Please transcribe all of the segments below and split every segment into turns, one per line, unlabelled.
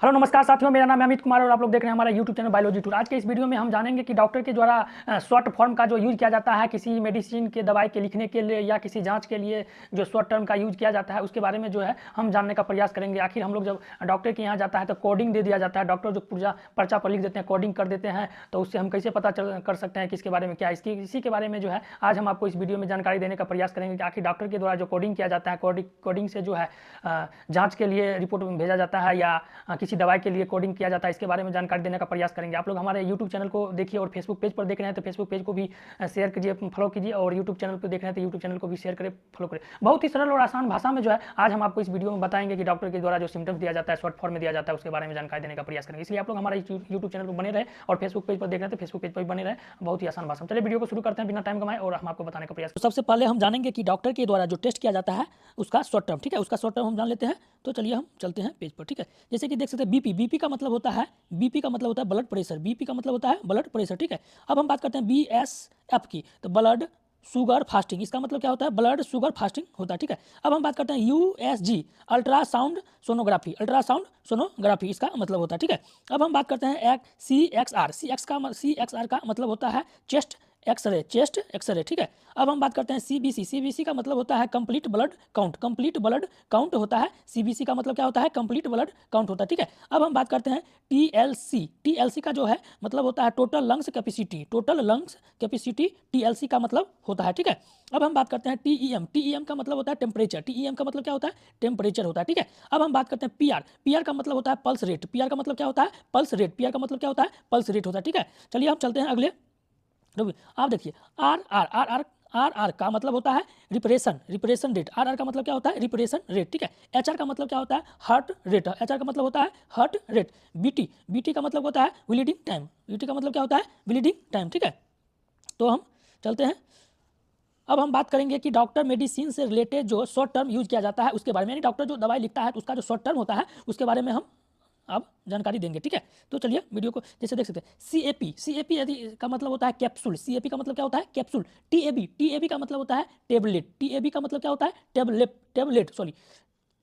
Hello नमस्कार साथियों, मेरा नाम है अमित कुमार और आप लोग देख रहे हैं हमारा यूट्यूब चैनल बायोलॉजी टूर। आज के इस वीडियो में हम जानेंगे कि डॉक्टर के द्वारा शॉर्ट फॉर्म का जो यूज़ किया जाता है किसी मेडिसिन के दवाई के लिखने के लिए या किसी जांच के लिए जो शॉर्ट टर्म का यूज़ किया जाता है उसके बारे में जो है हम जानने का प्रयास करेंगे। आखिर हम लोग जब डॉक्टर के यहाँ जाता है तो कोडिंग दे दिया जाता है, डॉक्टर जो पुर्जा पर्चा पर लिख देते हैं, कोडिंग कर देते हैं, तो उससे हम कैसे पता कर सकते हैं कि इसके बारे में क्या इसी के बारे में जो है आज हम आपको इस वीडियो में जानकारी देने का प्रयास करेंगे कि आखिर डॉक्टर के द्वारा जो कोडिंग किया जाता है, कोडिंग से जो है जाँच के लिए रिपोर्ट भेजा जाता है या किसी दवाई के लिए कोडिंग किया जाता है, इसके बारे में जानकारी देने का प्रयास करेंगे। आप लोग हमारे यूट्यूब चैनल को देखिए और फेसबुक पेज पर देख रहे हैं तो फेसबुक पेज को भी शेयर कीजिए, फॉलो कीजिए, और यूट्यूब चैनल पर देख रहे हैं तो यूट्यूब चैनल को भी शेयर करें, फॉलो करें। बहुत ही सरल और आसान भाषा में जो है आज हम आपको इस वीडियो में बताएंगे कि डॉक्टर के द्वारा जो सिम्टम्स दिया जाता है, शॉर्ट फॉर्म में दिया जाता है, उसके बारे में जानकारी देने का प्रयास करेंगे। इसलिए आप लोग हमारे यूट्यूब चैनल पर बने रहे और फेसबुक पेज पर देख रहे हैं तो फेसबुक पेज पर बने रहे। बहुत ही आसान भाषा में चलिए वीडियो को शुरू करते हैं बिना टाइम कमाए और हम आपको बताने का प्रयास।
सबसे पहले हम जानेंगे कि डॉक्टर के द्वारा जो टेस्ट किया जाता है उसका शॉर्ट टर्म, ठीक है, उसका शॉर्ट टर्म हम जान लेते हैं। तो चलिए हम चलते हैं पेज पर, ठीक है। जैसे कि देख सकते हैं बीपी का मतलब होता है ब्लड प्रेशर, बीपी का मतलब होता है ब्लड प्रेशर, ठीक है। अब हम बात करते हैं बीएसएफ की, तो ब्लड शुगर फास्टिंग, इसका मतलब क्या होता है, ब्लड शुगर फास्टिंग होता है, ठीक है। अब हम बात करते हैं यूएसजी अल्ट्रासाउंड सोनोग्राफी, इसका मतलब होता है, ठीक है। अब हम बात करते हैं सी एक्स आर का मतलब होता है चेस्ट एक्सरे, ठीक है। अब हम बात करते हैं सीबीसी का मतलब होता है कंप्लीट ब्लड काउंट होता है। सीबीसी का मतलब क्या होता है, कंप्लीट ब्लड काउंट होता है, ठीक है। अब हम बात करते हैं टीएलसी का जो है मतलब होता है टोटल लंग्स कैपेसिटी, टीएलसी का मतलब होता है, ठीक है। अब हम बात करते हैं टीईएम का मतलब होता है टेम्परेचर, टीईएम का मतलब क्या होता है, टेम्परेचर होता है, ठीक है। अब हम बात करते हैं पीआर का मतलब होता है पल्स रेट, पीआर का मतलब क्या होता है, पल्स रेट होता है, ठीक है। चलिए हम चलते हैं अगले। आप देखिए आर का मतलब होता है रिप्रेशन रेट, आर का मतलब क्या होता है, रिप्रेशन रेट, ठीक है। एच आर का मतलब क्या होता है, हार्ट रेट, एच आर का मतलब होता है हार्ट रेट। बीटी का मतलब होता है ब्लीडिंग टाइम, बीटी का मतलब क्या होता है, ब्लीडिंग टाइम, ठीक है। तो हम चलते हैं। अब हम बात करेंगे कि डॉक्टर मेडिसिन से रिलेटेड जो शॉर्ट टर्म यूज किया जाता है उसके बारे में, यानी डॉक्टर जो दवाई लिखता है तो उसका जो शॉर्ट टर्म होता है उसके बारे में हम अब जानकारी देंगे, ठीक है। तो चलिए वीडियो को जैसे देख सकते हैं। सीएपी यदि का मतलब होता है कैप्सूल, सीएपी का मतलब क्या होता है, कैप्सूल। टीएबी का मतलब होता है टेबलेट, टीएबी का मतलब क्या होता है, टेबलेट सॉरी,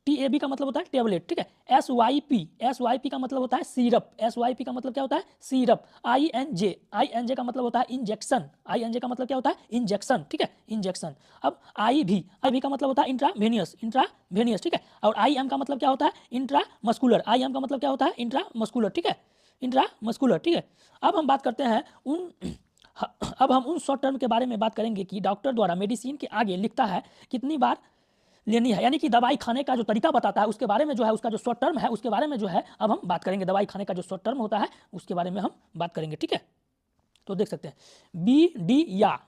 टीएबी का मतलब होता है टेबलेट, ठीक है। एसवाईपी का मतलब होता है सीरप, एसवाईपी का मतलब क्या होता है, सीरप। आईएनजे का मतलब होता है इंजेक्शन, आईएनजे का मतलब क्या होता है, इंजेक्शन, ठीक है, इंजेक्शन। अब आईवी का मतलब होता है इंट्रावेनियस, ठीक है। और आईएम का मतलब क्या होता है, इंट्रामस्कुलर, आईएम का मतलब क्या होता है, इंट्रामस्कुलर, ठीक है, इंट्रामस्कुलर, ठीक है। अब हम बात करते हैं अब हम उन शॉर्ट टर्म के बारे में बात करेंगे कि डॉक्टर द्वारा मेडिसिन के आगे लिखता है कितनी बार लेनी है, यानी कि दवाई खाने का जो तरीका बताता है उसके बारे में जो है, उसका जो शॉर्ट टर्म है उसके बारे में जो है अब हम बात करेंगे। दवाई खाने का जो शॉर्ट टर्म होता है उसके बारे में हम बात करेंगे, ठीक है। तो देख सकते हैं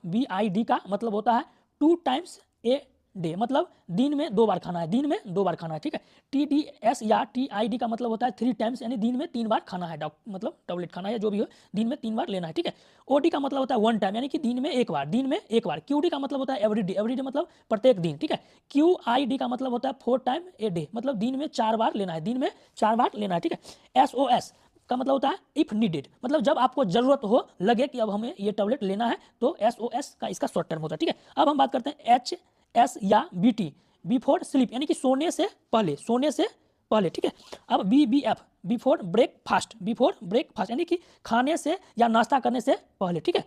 BID का मतलब होता है 2 टाइम्स ए डे, मतलब दिन में 2 बार खाना है, दिन में 2 बार खाना है, ठीक है। TDS या TID का मतलब होता है 3 टाइम्स, यानी दिन में 3 बार खाना है, मतलब टैबलेट खाना है, जो भी हो दिन में 3 बार लेना है, ठीक है। OD का मतलब होता है 1 टाइम, यानी कि दिन में एक बार। QD का मतलब होता है एवरीडे मतलब प्रत्येक दिन, ठीक है। QID का मतलब होता है 4 टाइम ए डे, मतलब दिन में 4 बार लेना है, दिन में 4 बार लेना है, ठीक है। SOS का मतलब होता है इफ नीडेड, मतलब जब आपको जरूरत हो, लगे कि अब हमें ये टैबलेट लेना है, तो SOS का इसका शॉर्ट टर्म होता है, ठीक है। अब हम बात करते हैं HS या BT, बिफोर स्लीप, यानी कि सोने से पहले, ठीक है। अब BBF बिफोर ब्रेकफास्ट, यानी कि खाने से या नाश्ता करने से पहले, ठीक है।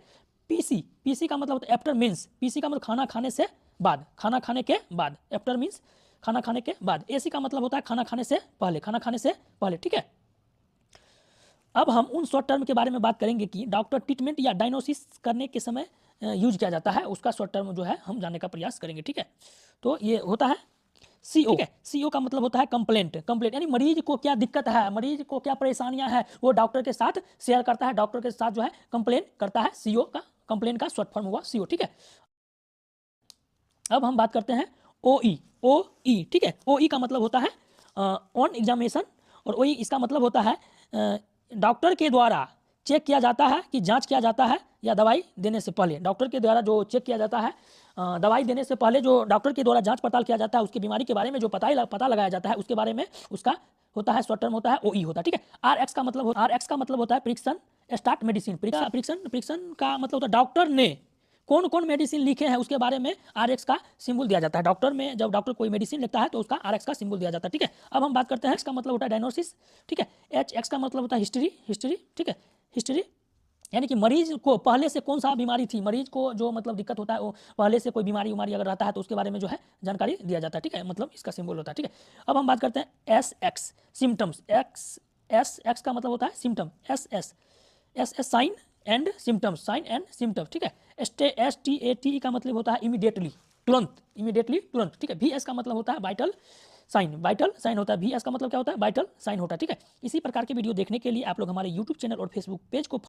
PC का मतलब होता है आफ्टर मीन्स, PC का मतलब खाना खाने के बाद, आफ्टर मीन्स खाना खाने के बाद। AC का मतलब होता है खाना खाने से पहले, ठीक है। अब हम उन शॉर्ट टर्म के बारे में बात करेंगे कि डॉक्टर ट्रीटमेंट या डायग्नोसिस करने के समय यूज किया जाता है, उसका शॉर्ट टर्म जो है हम जानने का प्रयास करेंगे, ठीक है। तो ये होता है CO, ठीक है। CO का मतलब होता है कंप्लेंट, यानी मरीज को क्या दिक्कत है, मरीज को क्या परेशानियां हैं, वो डॉक्टर के साथ शेयर करता है, डॉक्टर के साथ जो है कंप्लेन करता है। CO का कंप्लेन का शॉर्ट फॉर्म हुआ CO, ठीक है। अब हम बात करते हैं OE, ठीक है। OE का मतलब होता है ऑन एग्जामिनेशन, और OE इसका मतलब होता है डॉक्टर के द्वारा चेक किया जाता है कि जांच किया जाता है या दवाई देने से पहले, डॉक्टर के द्वारा जो चेक किया जाता है दवाई देने से पहले जो डॉक्टर के द्वारा जांच पड़ताल किया जाता है, उसकी बीमारी के बारे में जो पता लगाया जाता है उसके बारे में उसका होता है शॉर्ट टर्म होता है OE होता है, ठीक है। RX का मतलब होता है प्रिक्शन स्टार्ट मेडिसिन, प्रिक्शन का मतलब होता है कौन कौन मेडिसिन लिखे हैं उसके बारे में RX का सिंबल दिया जाता है। डॉक्टर में जब डॉक्टर कोई मेडिसिन लिखता है तो उसका RX का सिंबल दिया जाता है, ठीक है। अब हम बात करते हैं, इसका मतलब होता है डायग्नोसिस, ठीक है। HX का मतलब होता है हिस्ट्री, ठीक है, हिस्ट्री यानी कि मरीज को पहले से कौन सा बीमारी थी, मरीज को जो मतलब दिक्कत होता है वो पहले से कोई बीमारी अगर रहता है तो उसके बारे में जो है जानकारी दिया जाता है, ठीक है, मतलब इसका सिंबल होता है, ठीक है। अब हम बात करते हैं SX सिम्टम्स। SX का मतलब होता है symptom, SS sign and symptoms, ठीक है। STAT का मतलब होता है इमीडिएटली, तुरंत, ठीक है। VS का मतलब होता है वाइटल साइन होता है। VS का मतलब क्या होता है, वाइटल साइन होता है, ठीक है। इसी प्रकार के वीडियो देखने के लिए आप लोग हमारे YouTube चैनल और Facebook पेज को